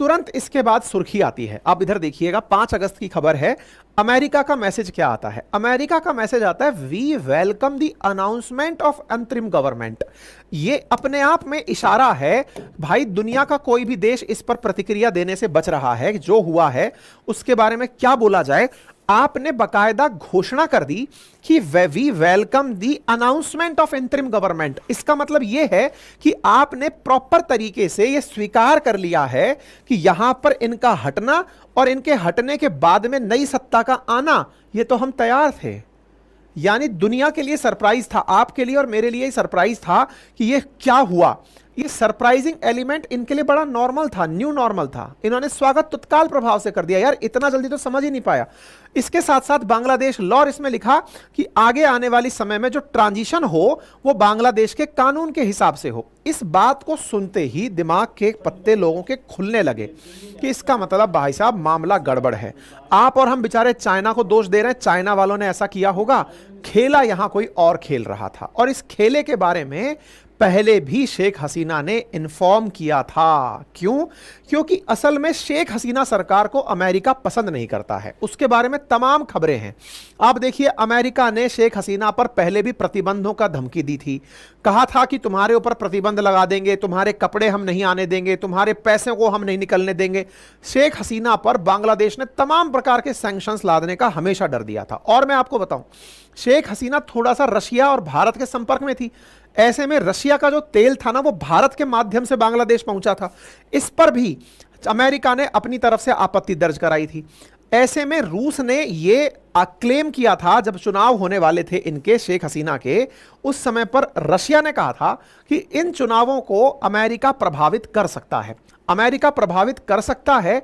तुरंत इसके बाद सुर्खी आती है। आप इधर देखिएगा, 5 अगस्त की खबर है। अमेरिका का मैसेज क्या आता है? अमेरिका का मैसेज आता है, we welcome the announcement of अंतरिम गवर्नमेंट। ये अपने आप में इशारा है, भाई दुनिया का कोई भी देश इस पर प्रतिक्रिया देने से बच रहा है। जो हुआ है उसके बारे में क्या बोला जाए। आपने बकायदा घोषणा कर दी कि we welcome the announcement of interim government. इसका मतलब यह है कि आपने प्रॉपर तरीके से यह स्वीकार कर लिया है कि यहां पर इनका हटना और इनके हटने के बाद में नई सत्ता का आना, यह तो हम तैयार थे। यानी दुनिया के लिए सरप्राइज था, आपके लिए और मेरे लिए सरप्राइज था कि यह क्या हुआ। ये सरप्राइजिंग एलिमेंट इनके लिए बड़ा नॉर्मल था, न्यू नॉर्मल था। इन्होंने स्वागत तत्काल प्रभाव से कर दिया। यार इतना जल्दी तो समझ ही नहीं पाया। इसके साथ साथ बांग्लादेश लॉ इसमें लिखा कि आगे आने वाली समय में जो ट्रांजिशन हो वो बांग्लादेश के कानून के हिसाब से हो। इस बात को सुनते ही दिमाग के पत्ते लोगों के खुलने लगे कि इसका मतलब भाई साहब मामला गड़बड़ है। आप और हम बेचारे चाइना को दोष दे रहे हैं, चाइना वालों ने ऐसा किया होगा। खेला यहां कोई और खेल रहा था और इस खेले के बारे में पहले भी शेख हसीना ने इन्फॉर्म किया था। क्यों? क्योंकि असल में शेख हसीना सरकार को अमेरिका पसंद नहीं करता है। उसके बारे में तमाम खबरें हैं। आप देखिए, अमेरिका ने शेख हसीना पर पहले भी प्रतिबंधों का धमकी दी थी। कहा था कि तुम्हारे ऊपर प्रतिबंध लगा देंगे, तुम्हारे कपड़े हम नहीं आने देंगे, तुम्हारे पैसे को हम नहीं निकलने देंगे। शेख हसीना पर बांग्लादेश ने तमाम प्रकार के सैंक्शंस लादने का हमेशा डर दिया था। और मैं आपको बताऊं, शेख हसीना थोड़ा सा रशिया और भारत के संपर्क में थी। ऐसे में रशिया का जो तेल था ना, वो भारत के माध्यम से बांग्लादेश पहुंचा था। इस पर भी अमेरिका ने अपनी तरफ से आपत्ति दर्ज कराई थी। ऐसे में रूस ने ये क्लेम किया था, जब चुनाव होने वाले थे इनके, शेख हसीना के, उस समय पर रशिया ने कहा था कि इन चुनावों को अमेरिका प्रभावित कर सकता है। अमेरिका प्रभावित कर सकता है।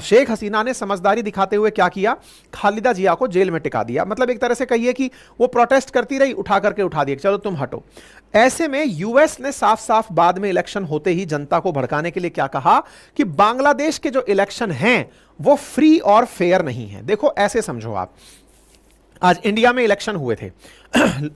शेख हसीना ने समझदारी दिखाते हुए क्या किया? खालिदा जिया को जेल में टिका दिया। मतलब एक तरह से कहिए कि वो प्रोटेस्ट करती रही, उठा करके उठा दिया, चलो तुम हटो। ऐसे में यूएस ने साफ साफ बाद में इलेक्शन होते ही जनता को भड़काने के लिए क्या कहा कि बांग्लादेश के जो इलेक्शन हैं वो फ्री और फेयर नहीं है। देखो ऐसे समझो आप, आज इंडिया में इलेक्शन हुए थे।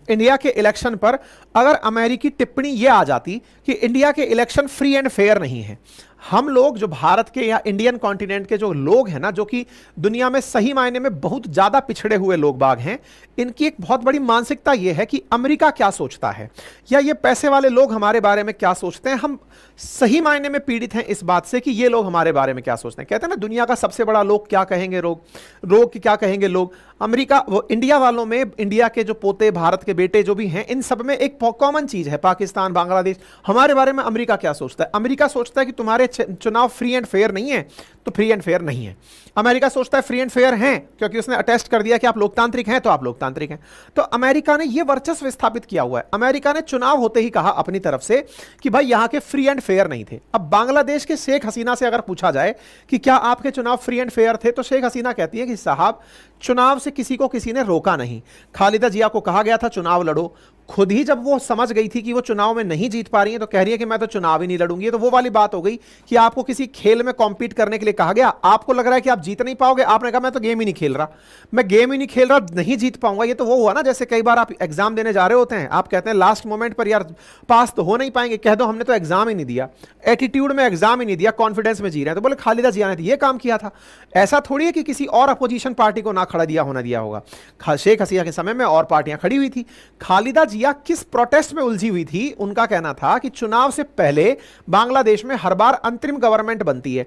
इंडिया के इलेक्शन पर अगर अमेरिकी टिप्पणी यह आ जाती कि इंडिया के इलेक्शन फ्री एंड फेयर नहीं है, हम लोग जो भारत के या इंडियन कॉन्टिनेंट के जो लोग हैं ना, जो कि दुनिया में सही मायने में बहुत ज्यादा पिछड़े हुए लोग बाग हैं, इनकी एक बहुत बड़ी मानसिकता यह है कि अमेरिका क्या सोचता है या ये पैसे वाले लोग हमारे बारे में क्या सोचते हैं। हम सही मायने में पीड़ित हैं इस बात से कि ये लोग हमारे बारे में क्या सोचते हैं। कहते हैं ना, दुनिया का सबसे बड़ा लोग क्या कहेंगे, रोग क्या कहेंगे लोग। अमेरिका, वो इंडिया वालों में, इंडिया के जो पोते, भारत के बेटे जो भी हैं, इन सब में एक कॉमन चीज है, पाकिस्तान, बांग्लादेश, हमारे बारे में अमेरिका क्या सोचता है। अमेरिका सोचता है कि तुम्हारे चुनाव फ्री एंड फेयर नहीं है, तो फ्री एंड फेयर नहीं है। अमेरिका सोचता है फ्री एंड फेयर हैं क्योंकि उसने अटेस्ट कर दिया कि आप लोकतांत्रिक हैं, तो आप लोकतांत्रिक हैं। तो अमेरिका ने यह वर्चस्व स्थापित किया हुआ है। अमेरिका ने चुनाव होते ही कहा अपनी तरफ से कि भाई यहां के फ्री एंड फेयर नहीं थे। अब बांग्लादेश के शेख हसीना से अगर पूछा जाए कि क्या आपके चुनाव फ्री एंड फेयर थे, तो शेख हसीना कहती है कि साहब, चुनाव से किसी को किसी ने रोका नहीं। खालिदा जिया को कहा गया था चुनाव लड़ो, खुद ही जब वो समझ गई थी कि वो चुनाव में नहीं जीत पा रही है, तो कह रही है कि मैं तो चुनाव ही नहीं लड़ूंगी। तो वो वाली बात हो गई कि आपको किसी खेल में कॉम्पीट करने के लिए कहा गया, आपको लग रहा है कि आप जीत नहीं पाओगे, आपने कहा मैं तो गेम ही नहीं खेल रहा, मैं गेम ही नहीं खेल रहा, नहीं जीत पाऊंगा। ये तो वो हुआ ना, जैसे कई बार आप एग्जाम देने जा रहे होते हैं, आप कहते हैं लास्ट मोमेंट पर यार पास तो हो नहीं पाएंगे, कह दो हमने तो एग्जाम ही नहीं दिया, एटीट्यूड में एग्जाम ही नहीं दिया, कॉन्फिडेंस में जी रहे हैं। तो बोले खालिदा जिया ने ये काम किया था। ऐसा थोड़ी है कि किसी और अपोजिशन पार्टी को ना खड़ा दिया होगा। शेख हसीना के समय में और पार्टियां खड़ी हुई थी। खालिदा जिया किस प्रोटेस्ट में उलझी हुई थी? उनका कहना था कि चुनाव से पहले बांग्लादेश में हर बार अंतरिम गवर्नमेंट बनती है।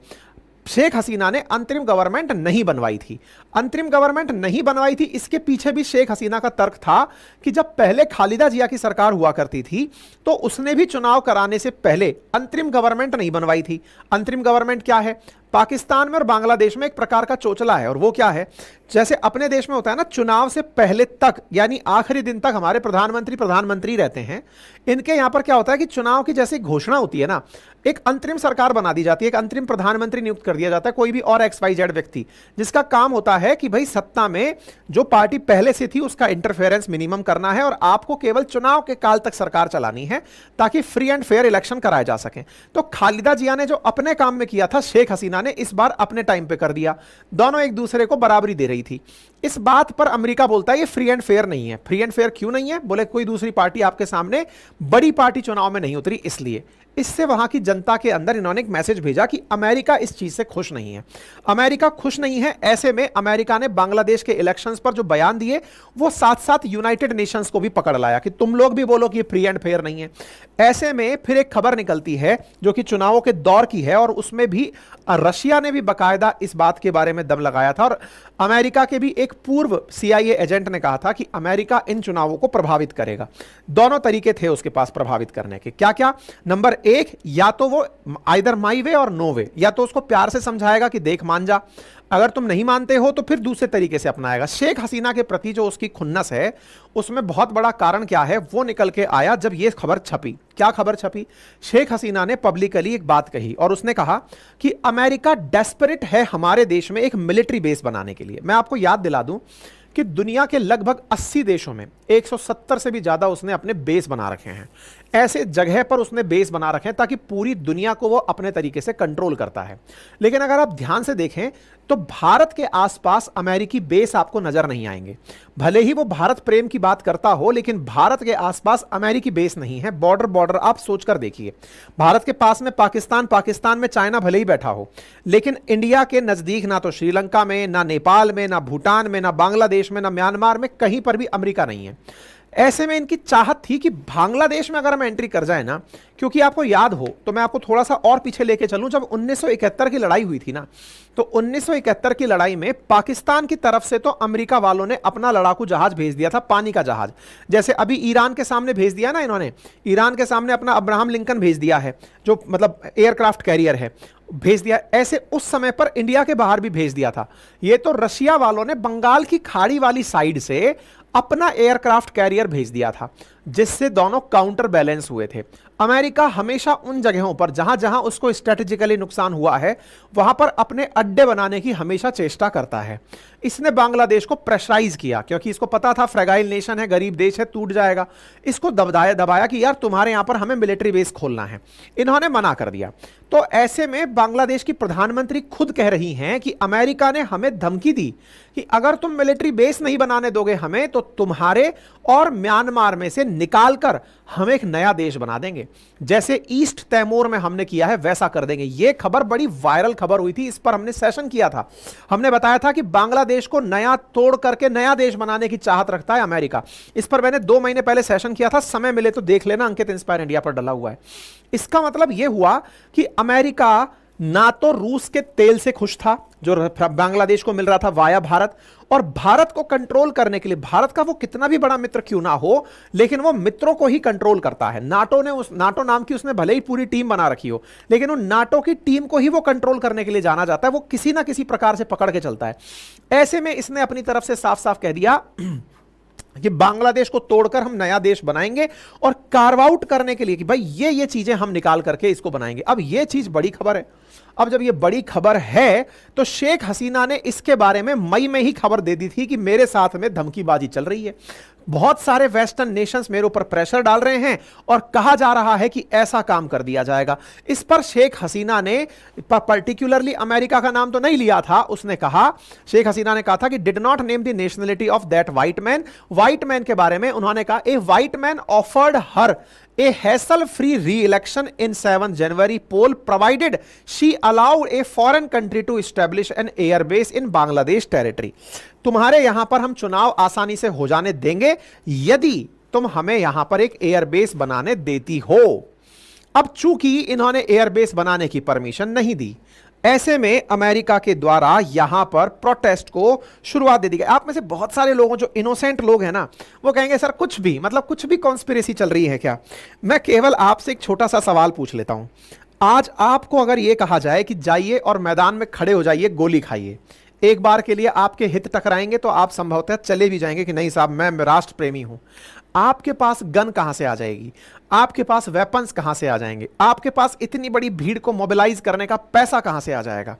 शेख हसीना ने अंतरिम गवर्नमेंट नहीं बनवाई थी। अंतरिम गवर्नमेंट नहीं बनवाई थी, इसके पीछे भी शेख हसीना का तर्क था कि जब पहले खालिदा जिया की सरकार हुआ करती थी तो उसने भी चुनाव कराने से पहले अंतरिम गवर्नमेंट नहीं बनवाई थी। अंतरिम गवर्नमेंट क्या है? पाकिस्तान में और बांग्लादेश में एक प्रकार का चोचला है, और वो क्या है, जैसे अपने देश में होता है ना, चुनाव से पहले तक यानी आखिरी दिन तक हमारे प्रधानमंत्री रहते हैं। इनके यहां पर क्या होता है कि चुनाव की जैसी घोषणा होती है ना, एक अंतरिम सरकार बना दी जाती है, एक अंतरिम प्रधानमंत्री नियुक्त कर दिया जाता है, कोई भी और XYZ व्यक्ति, जिसका काम होता है कि भाई सत्ता में जो पार्टी पहले से थी उसका इंटरफेरेंस मिनिमम करना है और आपको केवल चुनाव के काल तक सरकार चलानी है ताकि फ्री एंड फेयर इलेक्शन कराए जा सके। तो खालिदा जिया ने जो अपने काम में किया था, शेख हसीना ने इस बार अपने टाइम पे कर दिया। दोनों एक दूसरे को बराबरी दे रही थी। इस बात पर अमेरिका बोलता है ये फ्री एंड फेयर नहीं है। फ्री एंड फेयर क्यों नहीं है? बोले कोई दूसरी पार्टी आपके सामने, बड़ी पार्टी चुनाव में नहीं उतरी इसलिए। इससे वहां की जनता के अंदर इन्होंने एक मैसेज भेजा कि अमेरिका इस चीज से खुश नहीं है, अमेरिका खुश नहीं है। ऐसे में अमेरिका ने बांग्लादेश के इलेक्शंस पर जो बयान दिए वो साथ साथ यूनाइटेड नेशंस को भी पकड़ लाया कि तुम लोग भी बोलो कि ये फ्री एंड फेयर नहीं है। ऐसे में फिर एक खबर निकलती है जो कि चुनावों के दौर की है और उसमें भी रशिया ने भी बाकायदा इस बात के बारे में दम लगाया था और अमेरिका के भी एक पूर्व सीआईए एजेंट ने कहा था कि अमेरिका इन चुनावों को प्रभावित करेगा। दोनों तरीके थे उसके पास प्रभावित करने के। क्या क्या? नंबर एक, या तो वो आइदर माई वे और नो वे, या तो उसको प्यार से समझाएगा कि देख मान जा, अगर तुम नहीं मानते हो तो फिर दूसरे तरीके से अपनाएगा। शेख हसीना के प्रति जो उसकी खुन्नस है उसमें बहुत बड़ा कारण क्या है वो निकल के आया जब ये खबर छपी। क्या खबर छपी? शेख हसीना ने पब्लिकली एक बात कही और उसने कहा कि अमेरिका डेस्परेट है हमारे देश में एक मिलिट्री बेस बनाने के लिए। मैं आपको याद दिला दूं कि दुनिया के लगभग 80 देशों में 170 से भी ज्यादा उसने अपने बेस बना रखे हैं। ऐसे जगह पर उसने बेस बना रखे हैं ताकि पूरी दुनिया को वो अपने तरीके से कंट्रोल करता है। लेकिन अगर आप ध्यान से देखें तो भारत के आसपास अमेरिकी बेस आपको नजर नहीं आएंगे। भले ही वो भारत प्रेम की बात करता हो लेकिन भारत के आसपास अमेरिकी बेस नहीं है। बॉर्डर बॉर्डर आप सोचकर देखिए, भारत के पास में पाकिस्तान, पाकिस्तान में चाइना भले ही बैठा हो लेकिन इंडिया के नजदीक ना तो श्रीलंका में, ना नेपाल में, ना भूटान में, ना बांग्लादेश में, ना म्यांमार में कहीं पर भी अमेरिका नहीं है। ऐसे में इनकी चाहत थी कि बांग्लादेश में अगर हम एंट्री कर जाए ना, क्योंकि आपको याद हो तो मैं आपको थोड़ा सा और पीछे लेके चलूं, जब 1971 की लड़ाई हुई थी ना, तो 1971 की लड़ाई में पाकिस्तान की तरफ से तो अमेरिका वालों ने अपना लड़ाकू जहाज भेज दिया था, पानी का जहाज। जैसे अभी ईरान के सामने भेज दिया ना इन्होंने, ईरान के सामने अपना अब्राहम लिंकन भेज दिया है जो मतलब एयरक्राफ्ट कैरियर है, भेज दिया। ऐसे उस समय पर इंडिया के बाहर भी भेज दिया था। ये तो रशिया वालों ने बंगाल की खाड़ी वाली साइड से अपना एयरक्राफ्ट कैरियर भेज दिया था जिससे दोनों काउंटर बैलेंस हुए थे। अमेरिका हमेशा उन जगहों पर जहां जहां उसको स्ट्रेटेजिकली नुकसान हुआ है वहां पर अपने अड्डे बनाने की हमेशा चेष्टा करता है। इसने बांग्लादेश को प्रेशराइज किया क्योंकि इसको पता था फ्रेगाइल नेशन है, गरीब देश है, टूट जाएगा। इसको दबाया कि यार तुम्हारे यहां पर हमें मिलिट्री बेस खोलना है। इन्होंने मना कर दिया। तो ऐसे में बांग्लादेश की प्रधानमंत्री खुद कह रही हैं कि अमेरिका ने हमें धमकी दी कि अगर तुम मिलिट्री बेस नहीं बनाने दोगे हमें तो तुम्हारे और म्यांमार में से निकालकर हम एक नया देश बना देंगे, जैसे ईस्ट तैमूर में हमने किया है वैसा कर देंगे। यह खबर बड़ी वायरल खबर हुई थी, इस पर हमने सेशन किया था। हमने बताया था कि बांग्लादेश को नया तोड़ करके नया देश बनाने की चाहत रखता है अमेरिका। इस पर मैंने 2 महीने पहले सेशन किया था, समय मिले तो देख लेना, अंकित इंस्पायर इंडिया पर डला हुआ है। इसका मतलब यह हुआ कि अमेरिका ना तो रूस के तेल से खुश था जो बांग्लादेश को मिल रहा था वाया भारत, और भारत को कंट्रोल करने के लिए, भारत का वो कितना भी बड़ा मित्र क्यों ना हो लेकिन वो मित्रों को ही कंट्रोल करता है। नाटो नाम की उसने भले ही पूरी टीम बना रखी हो लेकिन उन नाटो की टीम को ही वो कंट्रोल करने के लिए जाना जाता है। वो किसी ना किसी प्रकार से पकड़ के चलता है। ऐसे में इसने अपनी तरफ से साफ साफ कह दिया कि बांग्लादेश को तोड़कर हम नया देश बनाएंगे और कार्व आउट करने के लिए कि भाई ये चीजें हम निकाल करके इसको बनाएंगे। अब ये चीज बड़ी खबर है। अब जब ये बड़ी खबर है तो शेख हसीना ने इसके बारे में मई में ही खबर दे दी थी कि मेरे साथ में धमकीबाजी चल रही है, बहुत सारे वेस्टर्न नेशंस मेरे ऊपर प्रेशर डाल रहे हैं और कहा जा रहा है कि ऐसा काम कर दिया जाएगा। इस पर शेख हसीना ने पर्टिकुलरली अमेरिका का नाम तो नहीं लिया था। उसने कहा, शेख हसीना ने कहा था कि did not name the nationality of that white man. White man के बारे में उन्होंने कहा a white man offered her a hassle-free re-election in 7 January poll provided she allowed a foreign country to establish an air base in Bangladesh territory। तुम्हारे यहां पर हम चुनाव आसानी से हो जाने देंगे यदि तुम हमें यहां पर एक एयर बेस बनाने देती हो। अब चूंकि इन्होंने एयर बेस बनाने की परमिशन नहीं दी, ऐसे में अमेरिका के द्वारा यहां पर प्रोटेस्ट को शुरुआत दे दी गई। आप में से बहुत सारे लोगों, जो इनोसेंट लोग हैं ना, वो कहेंगे सर कुछ भी मतलब कुछ भी कॉन्स्पिरेसी चल रही है क्या। मैं केवल आपसे एक छोटा सा सवाल पूछ लेता हूं। आज आपको अगर यह कहा जाए कि जाइए और मैदान में खड़े हो जाइए, गोली खाइए, एक बार के लिए आपके हित टकराएंगे तो आप संभवतः चले भी जाएंगे कि नहीं साहब मैं राष्ट्र प्रेमी हूं। आपके पास गन कहां से आ जाएगी, आपके पास वेपन्स कहां से आ जाएंगे, आपके पास इतनी बड़ी भीड़ को मोबिलाइज करने का पैसा कहां से आ जाएगा।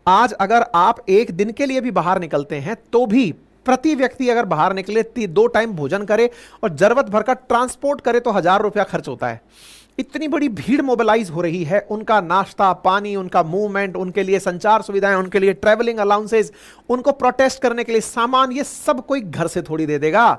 आज अगर आप एक दिन के लिए भी बाहर निकलते हैं तो भी प्रति व्यक्ति अगर बाहर निकले 2 टाइम भोजन करे और जरूरत भर का ट्रांसपोर्ट करे तो 1000 रुपया खर्च होता है। इतनी बड़ी भीड़ मोबिलाइज हो रही है, उनका नाश्ता पानी, उनका मूवमेंट, उनके लिए संचार सुविधाएं, उनके लिए ट्रैवलिंग अलाउंसेस, उनको प्रोटेस्ट करने के लिए सामान, ये सब कोई घर से थोड़ी दे देगा।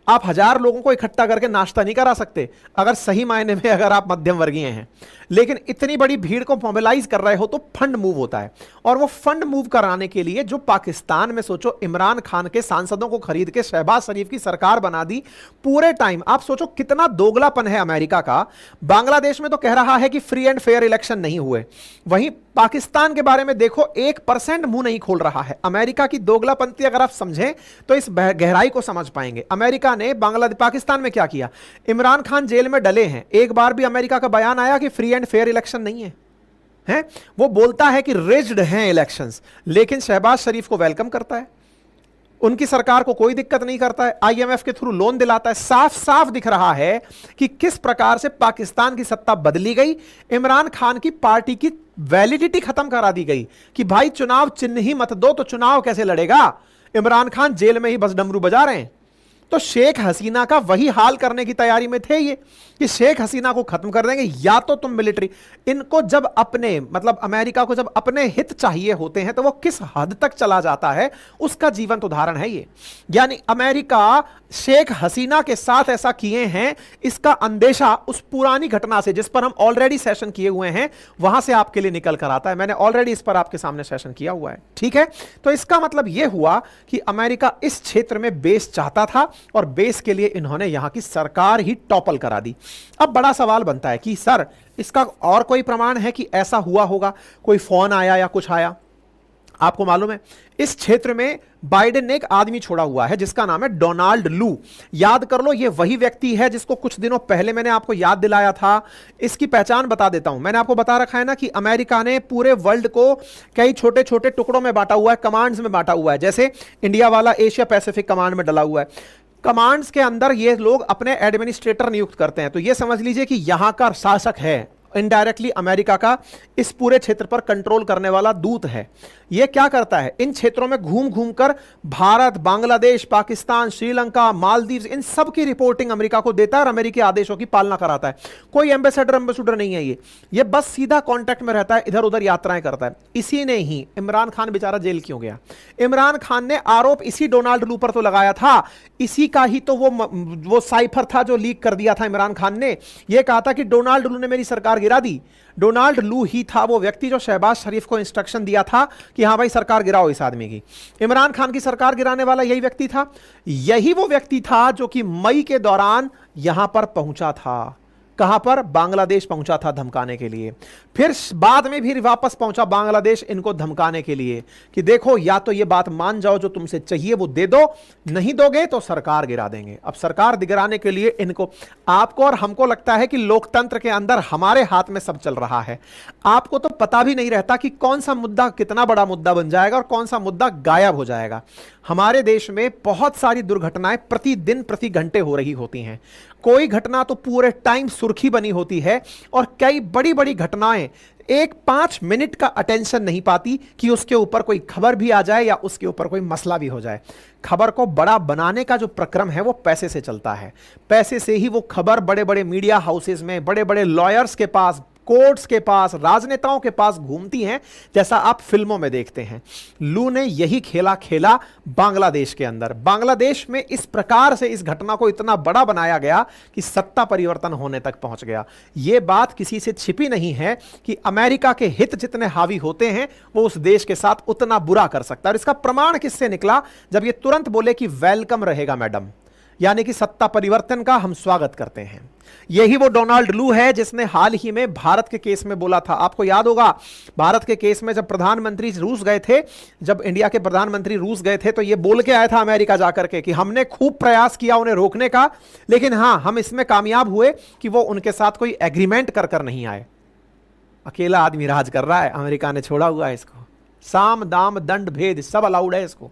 आप 1000 लोगों को इकट्ठा करके नाश्ता नहीं करा सकते, अगर सही मायने में अगर आप मध्यम वर्गीय हैं। लेकिन इतनी बड़ी भीड़ को मोबिलाइज कर रहे हो तो फंड मूव होता है, और वो फंड मूव कराने के लिए जो पाकिस्तान में, सोचो, इमरान खान के सांसदों को खरीद के शहबाज शरीफ की सरकार बना दी पूरे टाइम। आप सोचो कितना दोगलापन है अमेरिका का। बांग्लादेश में तो कह रहा है कि फ्री एंड फेयर इलेक्शन नहीं हुए, वहीं पाकिस्तान के बारे में देखो 1% मुंह नहीं खोल रहा है। अमेरिका की दोगलापंती अगर आप समझें तो इस गहराई को समझ पाएंगे। अमेरिका ने बांग्लादेश, पाकिस्तान में क्या किया? इमरान खान जेल में डले हैं, एक बार भी अमेरिका का बयान आया कि फ्री एंड फेयर इलेक्शन नहीं है, हैं? वो बोलता है कि रिज्ड हैं इलेक्शंस, लेकिन शहबाज शरीफ को वेलकम करता है, उनकी सरकार को कोई दिक्कत नहीं करता है, आईएमएफ के थ्रू लोन दिलाता है। साफ साफ दिख रहा है कि किस प्रकार से पाकिस्तान की सत्ता बदली गई। इमरान खान की पार्टी की वैलिडिटी खत्म करा दी गई कि भाई चुनाव चिन्ह ही मत दो तो चुनाव कैसे लड़ेगा। इमरान खान जेल में ही बस डमरू बजा रहे हैं। तो शेख हसीना का वही हाल करने की तैयारी में थे ये, कि शेख हसीना को खत्म कर देंगे, या तो तुम मिलिट्री। इनको जब अपने, मतलब अमेरिका को जब अपने हित चाहिए होते हैं तो वो किस हद तक चला जाता है, उसका जीवंत उदाहरण है ये। यानी अमेरिका शेख हसीना के साथ ऐसा किए हैं, इसका अंदेशा उस पुरानी घटना से जिस पर हम ऑलरेडी सेशन किए हुए हैं वहां से आपके लिए निकल कर आता है। मैंने ऑलरेडी इस पर आपके सामने सेशन किया हुआ है, ठीक है। तो इसका मतलब यह हुआ कि अमेरिका इस क्षेत्र में बेस चाहता था, और बेस के लिए इन्होंने यहां की सरकार ही टॉपल करा दी। अब बड़ा सवाल बनता है कि सर इसका और कोई प्रमाण है कि ऐसा हुआ होगा, कोई फोन आया या कुछ आया? आपको मालूम है इस क्षेत्र में बाइडेन ने एक आदमी छोड़ा हुआ है जिसका नाम है डोनाल्ड लू। याद कर लो, यह वही व्यक्ति है जिसको कुछ दिनों पहले मैंने आपको याद दिलाया था। इसकी पहचान बता देता हूं। मैंने आपको बता रखा है ना कि अमेरिका ने पूरे वर्ल्ड को कई छोटे छोटे टुकड़ों में बांटा हुआ है, कमांड्स में बांटा हुआ है। जैसे इंडिया वाला एशिया पैसिफिक कमांड में डला हुआ है। कमांड्स के अंदर ये लोग अपने एडमिनिस्ट्रेटर नियुक्त करते हैं। तो ये समझ लीजिए कि यहां का शासक है, इनडायरेक्टली अमेरिका का इस पूरे क्षेत्र पर कंट्रोल करने वाला दूत है। यह क्या करता है, इन क्षेत्रों में घूम घूम कर भारत, बांग्लादेश, पाकिस्तान, श्रीलंका, मालदीव, इन सब की रिपोर्टिंग अमेरिका को देता है और अमेरिकी आदेशों की पालना कराता है। कोई एम्बेसडर नहीं है ये बस सीधा कांटेक्ट में रहता है, इधर उधर यात्राएं करता है। इसी ने ही इमरान खान बेचारा जेल क्यों गया? इमरान खान ने आरोप इसी डोनाल्ड लू पर तो लगाया था। इसी का ही तो वो साइफर था जो लीक कर दिया था इमरान खान ने। यह कहा था कि डोनाल्ड लू ने मेरी सरकार गिरा दी। डोनाल्ड लू ही था वो व्यक्ति जो शहबाज शरीफ को इंस्ट्रक्शन दिया था कि हां भाई सरकार गिराओ इस आदमी की। इमरान खान की सरकार गिराने वाला यही व्यक्ति था। यही वो व्यक्ति था जो कि मई के दौरान यहां पर पहुंचा था। कहां पर? बांग्लादेश पहुंचा था धमकाने के लिए। फिर बाद में भी वापस पहुंचा बांग्लादेश इनको धमकाने के लिए कि देखो या तो ये बात मान जाओ, जो तुमसे चाहिए वो दे दो, नहीं दोगे तो सरकार गिरा देंगे। अब सरकार गिराने के लिए इनको, आपको और हमको लगता है कि लोकतंत्र के अंदर हमारे हाथ में सब चल रहा है। आपको तो पता भी नहीं रहता कि कौन सा मुद्दा कितना बड़ा मुद्दा बन जाएगा और कौन सा मुद्दा गायब हो जाएगा। हमारे देश में बहुत सारी दुर्घटनाएं प्रतिदिन प्रति घंटे हो रही होती हैं। कोई घटना तो पूरे टाइम सुर्खी बनी होती है और कई बड़ी बड़ी घटनाएं एक 5 मिनट का अटेंशन नहीं पाती कि उसके ऊपर कोई खबर भी आ जाए या उसके ऊपर कोई मसला भी हो जाए। खबर को बड़ा बनाने का जो प्रक्रम है वो पैसे से चलता है। पैसे से ही वो खबर बड़े बड़े मीडिया हाउसेस में, बड़े बड़े लॉयर्स के पास, कोर्ट्स के पास, राजनेताओं के पास घूमती हैं, जैसा आप फिल्मों में देखते हैं। लू ने यही खेला खेला बांग्लादेश के अंदर। बांग्लादेश में इस प्रकार से इस घटना को इतना बड़ा बनाया गया कि सत्ता परिवर्तन होने तक पहुंच गया। यह बात किसी से छिपी नहीं है कि अमेरिका के हित जितने हावी होते हैं वो उस देश के साथ उतना बुरा कर सकता है। और इसका प्रमाण किससे निकला? जब ये तुरंत बोले कि वेलकम रहेगा मैडम, यानी कि सत्ता परिवर्तन का हम स्वागत करते हैं। यही वो डोनाल्ड लू है जिसने हाल ही में भारत के केस में बोला था। आपको याद होगा भारत के केस में जब प्रधानमंत्री रूस गए थे, जब इंडिया के प्रधानमंत्री रूस गए थे, तो ये बोल के आया था अमेरिका जाकर के कि हमने खूब प्रयास किया उन्हें रोकने का, लेकिन हां हम इसमें कामयाब हुए कि वो उनके साथ कोई एग्रीमेंट कर कर नहीं आए। अकेला आदमी राज कर रहा है, अमेरिका ने छोड़ा हुआ है इसको। साम दाम दंड भेद सब अलाउड है इसको,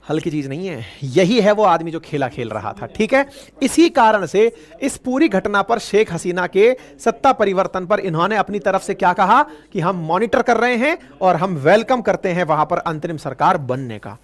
हल्की चीज नहीं है। यही है वो आदमी जो खेला खेल रहा था, ठीक है। इसी कारण से इस पूरी घटना पर शेख हसीना के सत्ता परिवर्तन पर इन्होंने अपनी तरफ से क्या कहा कि हम मॉनिटर कर रहे हैं और हम वेलकम करते हैं वहां पर अंतरिम सरकार बनने का।